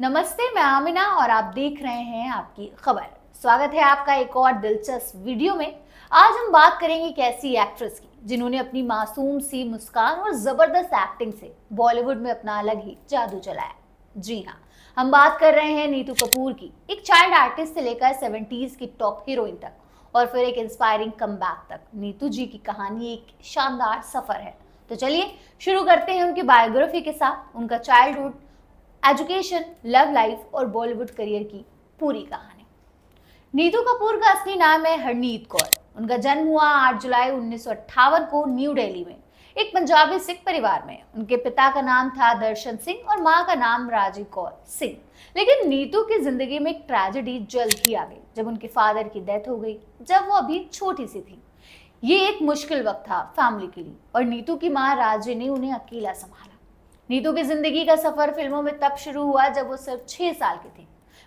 नमस्ते, मैं आमिना और आप देख रहे हैं आपकी खबर। स्वागत है आपका एक और दिलचस्प वीडियो में। आज हम बात करेंगे एक ऐसी एक्ट्रेस की जिन्होंने अपनी मासूम सी मुस्कान और जबरदस्त एक्टिंग से बॉलीवुड में अपना अलग ही जादू चलाया। जी हाँ, हम बात कर रहे हैं नीतू कपूर की। एक चाइल्ड आर्टिस्ट से लेकर 70s की टॉप हीरोइन तक और फिर एक इंस्पायरिंग कमबैक तक नीतू जी की कहानी एक शानदार सफर है। तो चलिए शुरू करते हैं उनकी बायोग्राफी के साथ, उनका चाइल्डहुड, एजुकेशन, लव लाइफ और बॉलीवुड करियर की पूरी कहानी। नीतू कपूर का असली नाम है हरनीत कौर। उनका जन्म हुआ 8 जुलाई 1958 को न्यू दिल्ली में एक पंजाबी सिख परिवार में। उनके पिता का नाम था दर्शन सिंह और मां का नाम राजी कौर सिंह। लेकिन नीतू की जिंदगी में एक ट्रेजेडी जल्द ही आ गई जब उनके फादर की डेथ हो गई, जब वो अभी छोटी सी थी। ये एक मुश्किल वक्त था फैमिली के लिए और नीतू की मां राजी ने उन्हें अकेला संभाला। नीतू की जिंदगी का सफर फिल्मों में तब शुरू हुआ जब वो सिर्फ 6 साल की थी।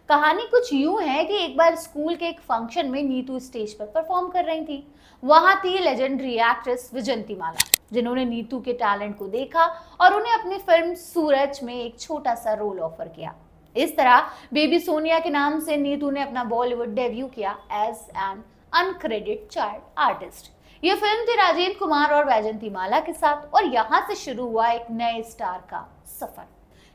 कहानी कुछ यूं है कि एक बार स्कूल के एक फंक्शन में नीतू स्टेज पर परफॉर्म कर रही थी। वहां थी लेजेंडरी एक्ट्रेस विजंती माला, जिन्होंने नीतू के टैलेंट को देखा और उन्हें अपनी फिल्म सूरज में एक छोटा सा रोल ऑफर किया। इस तरह बेबी सोनिया के नाम से नीतू ने अपना बॉलीवुड डेब्यू किया as an uncredited child artist. ये फिल्म थी राजेंद्र कुमार और वैजंती माला के साथ और यहाँ से शुरू हुआ एक नए स्टार का सफर।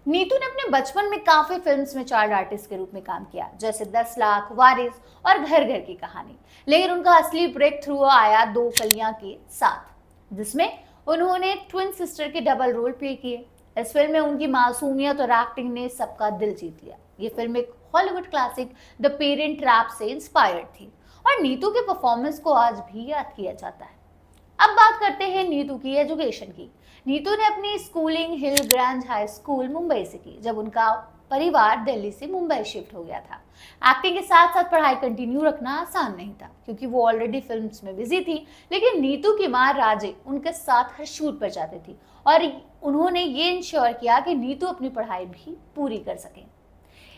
नीतू ने अपने बचपन में काफी फिल्म्स में चाइल्ड आर्टिस्ट के रूप में काम किया, जैसे 10 लाख, वारिस और घर घर की कहानी। लेकिन उनका असली ब्रेक थ्रू आया दो कलियां के साथ, जिसमें उन्होंने ट्विन सिस्टर के डबल रोल प्ले किए। इस फिल्म में उनकी मासूमियत और एक्टिंग ने सबका दिल जीत लिया। ये फिल्म एक Hollywood classic the parent trap से इंस्पायर्ड थी और नीतू के परफॉर्मेंस को आज भी याद किया जाता है। अब बात करते हैं नीतू की एजुकेशन की। नीतू ने अपनी स्कूलिंग हिल ग्रांज हाई स्कूल मुंबई से की, जब उनका परिवार दिल्ली से मुंबई शिफ्ट हो गया था। एक्टिंग के साथ साथ पढ़ाई कंटिन्यू रखना आसान नहीं था क्योंकि वो ऑलरेडी फिल्म्स में बिजी थी। लेकिन नीतू की मां राजे उनके साथ हर शूट पर जाती थी और उन्होंने ये इंश्योर किया कि नीतू अपनी पढ़ाई भी पूरी कर सके।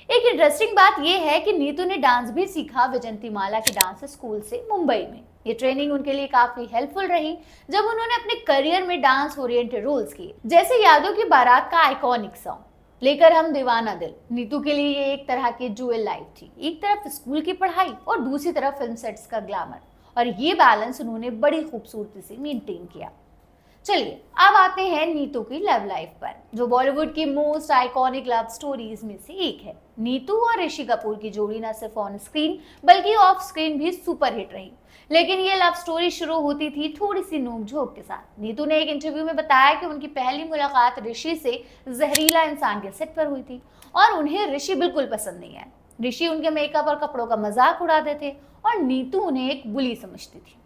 एक इंटरेस्टिंग बात यह है कि नीतू ने डांस भी सीखा विजंती माला के डांस स्कूल से मुंबई में। ये ट्रेनिंग उनके लिए काफी हेल्पफुल रही जब उन्होंने अपने करियर में डांस ओरिएंटेड रोल्स किए, जैसे यादों की बारात का आइकॉनिक सॉन्ग लेकर हम दीवाना दिल। नीतू के लिए ये एक तरह की ड्यूअल लाइफ थी, एक तरफ स्कूल की पढ़ाई और दूसरी तरफ फिल्म सेट्स का ग्लैमर, और ये बैलेंस उन्होंने बड़ी खूबसूरती से मेंटेन किया। चलिए अब आते हैं नीतू की लव लाइफ पर, जो बॉलीवुड की मोस्ट आइकॉनिक लव स्टोरीज में से एक है। नीतू और ऋषि कपूर की जोड़ी न सिर्फ ऑन स्क्रीन बल्कि ऑफ स्क्रीन भी सुपरहिट रही। लेकिन ये लव स्टोरी शुरू होती थी थोड़ी सी नोक-झोंक के साथ। नीतू ने एक इंटरव्यू में बताया कि उनकी पहली मुलाकात ऋषि से जहरीला इंसान के सेट पर हुई थी और उन्हें ऋषि बिल्कुल पसंद नहीं आया। ऋषि उनके मेकअप और कपड़ों का मजाक उड़ाते थे और नीतू उन्हें एक बुली समझती थी।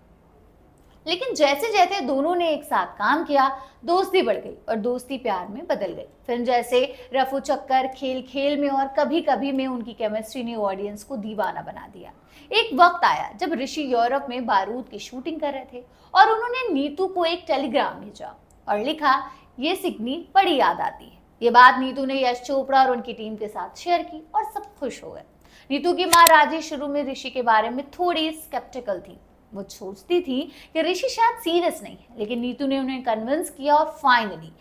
लेकिन जैसे जैसे दोनों ने एक साथ काम किया, दोस्ती बढ़ गई और दोस्ती प्यार में बदल गई। फिल्म जैसे रफू चक्कर, खेल खेल में और कभी कभी में उनकी केमिस्ट्री ने ऑडियंस को दीवाना बना दिया। एक वक्त आया जब ऋषि यूरोप में बारूद की शूटिंग कर रहे थे और उन्होंने नीतू को एक टेलीग्राम भेजा और लिखा, ये सिग्नी बड़ी याद आती है। ये बात नीतू ने यश चोपड़ा और उनकी टीम के साथ शेयर की और सब खुश हो गए। नीतू की मां राजी शुरू में ऋषि के बारे में थोड़ी स्केप्टिकल थी। वो सोचती थी कि ऋषि शायद सीरियस नहीं है, लेकिन नीतू ने उन्हें कन्विंस किया और फाइनली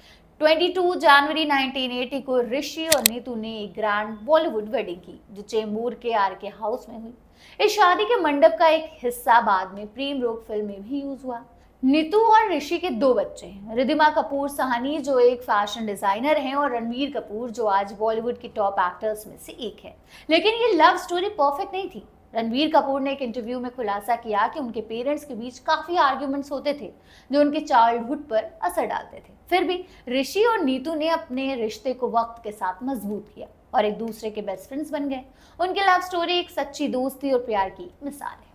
22 जनवरी 1980 को ऋषि और नीतू ने एक ग्रैंड बॉलीवुड वेडिंग की, जो चेंबूर के आरके हाउस में हुई। इस शादी के मंडप का एक हिस्सा बाद में प्रेम रोग फिल्म में भी यूज हुआ। नीतू और ऋषि के 2 बच्चे हैं, रिद्धिमा कपूर साहनी जो एक फैशन डिजाइनर हैं और रणवीर कपूर जो आज बॉलीवुड की टॉप एक्टर्स में से एक है। लेकिन ये लव स्टोरी परफेक्ट नहीं थी। रणवीर कपूर ने एक इंटरव्यू में खुलासा किया कि उनके पेरेंट्स के बीच काफी आर्ग्यूमेंट्स होते थे जो उनके चाइल्डहुड पर असर डालते थे। फिर भी ऋषि और नीतू ने अपने रिश्ते को वक्त के साथ मजबूत किया और एक दूसरे के बेस्ट फ्रेंड्स बन गए। उनकी लव स्टोरी एक सच्ची दोस्ती और प्यार की मिसाल है।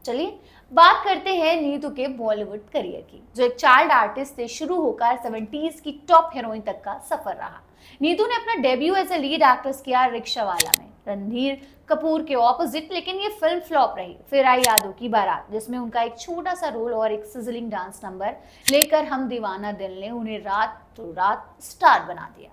चलिए बात करते हैं नीतू के बॉलीवुड करियर की, जो एक चाइल्ड आर्टिस्ट से शुरू होकर 70s की टॉप हीरोइन तक का सफर रहा। नीतू ने अपना debut as a lead actress किया रिक्शावाला में, रणधीर कपूर के ऑपोजिट, लेकिन ये फिल्म फ्लॉप रही। फिर आई यादों की बारात, जिसमें उनका एक छोटा सा रोल और एक सिजलिंग डांस नंबर लेकर हम दीवाना दिल ने उन्हें रात स्टार बना दिया।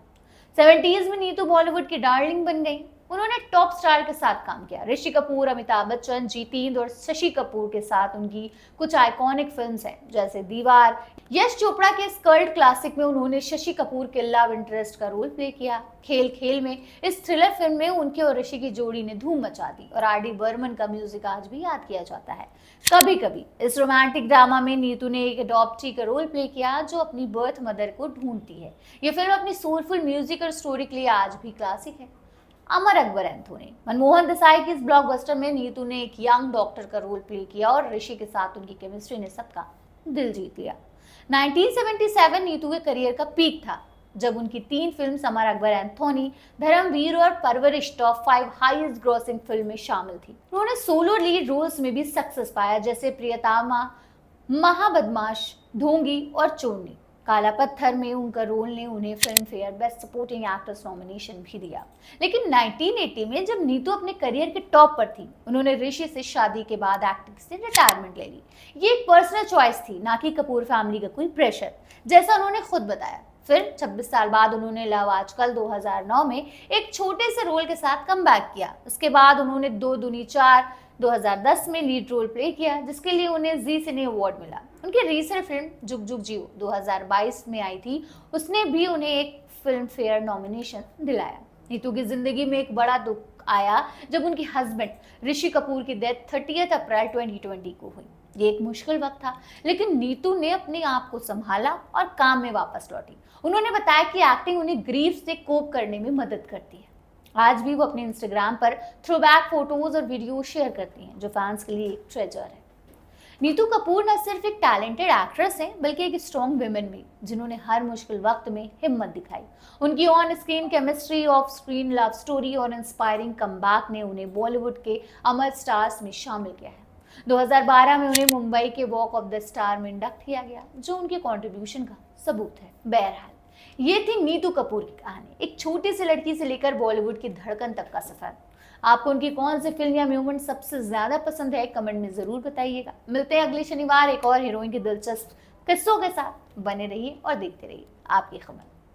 70s में नीतू बॉलीवुड की डार्लिंग बन गई। उन्होंने टॉप स्टार के साथ काम किया। ऋषि कपूर, अमिताभ बच्चन, जीत और शशि कपूर के साथ उनकी कुछ आइकॉनिक फिल्म्स हैं, जैसे दीवार। यश चोपड़ा के इस कल्ट क्लासिक में उन्होंने शशि कपूर के लव इंटरेस्ट का रोल प्ले किया। खेल खेल में इस थ्रिलर फिल्म में उनके और ऋषि की जोड़ी ने धूम मचा दी और आर डी बर्मन का म्यूजिक आज भी याद किया जाता है। कभी कभी इस रोमांटिक ड्रामा में नीतू ने एक अडॉप्टी का रोल प्ले किया जो अपनी बर्थ मदर को ढूंढती है। ये फिल्म अपनी सोलफुल म्यूजिक और स्टोरी के लिए आज भी क्लासिक है। अमर अकबर एंथोनी, मनमोहन देसाई की इस ब्लॉकबस्टर में नीतू ने एक यंग डॉक्टर का रोल प्ले किया और ऋषि के साथ उनकी केमिस्ट्री ने सबका दिल जीत लिया। 1977 नीतू के करियर का पीक था, जब उनकी 3 फिल्म अमर अकबर एंथोनी, धर्मवीर और परवरिश टॉप 5 हाईएस्ट ग्रॉसिंग फिल्म में शामिल थी। उन्होंने सोलो लीड रोल्स में भी सक्सेस पाया, जैसे प्रियतमा, महाबदमाश, ढोंगी और चोरनी। काला पत्थर में उनका रोल ने उन्हें film fair best supporting actress nomination भी दिया। लेकिन 1980 में जब नीतू अपने करियर के टॉप पर थी, उन्होंने ऋषि से शादी के बाद एक्टिंग से रिटायरमेंट ले ली। ये एक पर्सनल चॉइस थी, ना कि कपूर फैमिली का कोई प्रेशर, जैसा उन्होंने खुद बताया। फिर 26 साल बाद उन्होंने लव आजकल 2009 में एक छोटे से रोल के साथ कमबैक किया। उसके बाद उन्होंने 2 दूनी 4 2010 में लीड रोल प्ले किया, जिसके लिए उन्हें जी सिने अवार्ड मिला। उनकी रीसेंट फिल्म जुग जुग जियो 2022 में आई थी, उसने भी उन्हें एक फिल्म फेयर नॉमिनेशन दिलाया। नीतू की जिंदगी में एक बड़ा दुख आया जब उनके हस्बैंड ऋषि कपूर की डेथ 30 अप्रैल 2020 को हुई। ये एक मुश्किल वक्त था, लेकिन नीतू ने अपने आप को संभाला और काम में वापस लौटी। उन्होंने बताया कि एक्टिंग उन्हें ग्रीफ से कोप करने में मदद करती है। आज भी वो अपने इंस्टाग्राम पर थ्रोबैक फोटोज और वीडियो शेयर करती हैं, जो फैंस के लिए एक ट्रेजर है। नीतू कपूर न सिर्फ एक टैलेंटेड एक्ट्रेस हैं, बल्कि एक स्ट्रॉन्ग विमेन भी, जिन्होंने हर मुश्किल वक्त में हिम्मत दिखाई। उनकी on screen chemistry, of screen love story और इंस्पायरिंग कमबैक ने उन्हें बॉलीवुड के अमर स्टार्स में शामिल किया है। 2012 में उन्हें मुंबई के वॉक ऑफ द स्टार में इंडक्ट किया गया, जो उनके कंट्रीब्यूशन का सबूत है। बहरहाल, ये थी नीतू कपूर की कहानी, एक छोटी सी लड़की से लेकर बॉलीवुड की धड़कन तक का सफर। आपको उनकी कौन सी फिल्म या मूवमेंट सबसे ज्यादा पसंद है, कमेंट में जरूर बताइएगा। मिलते हैं अगले शनिवार एक और हीरोइन के दिलचस्प किस्सों के साथ। बने रहिए और देखते रहिए आपकी खबर।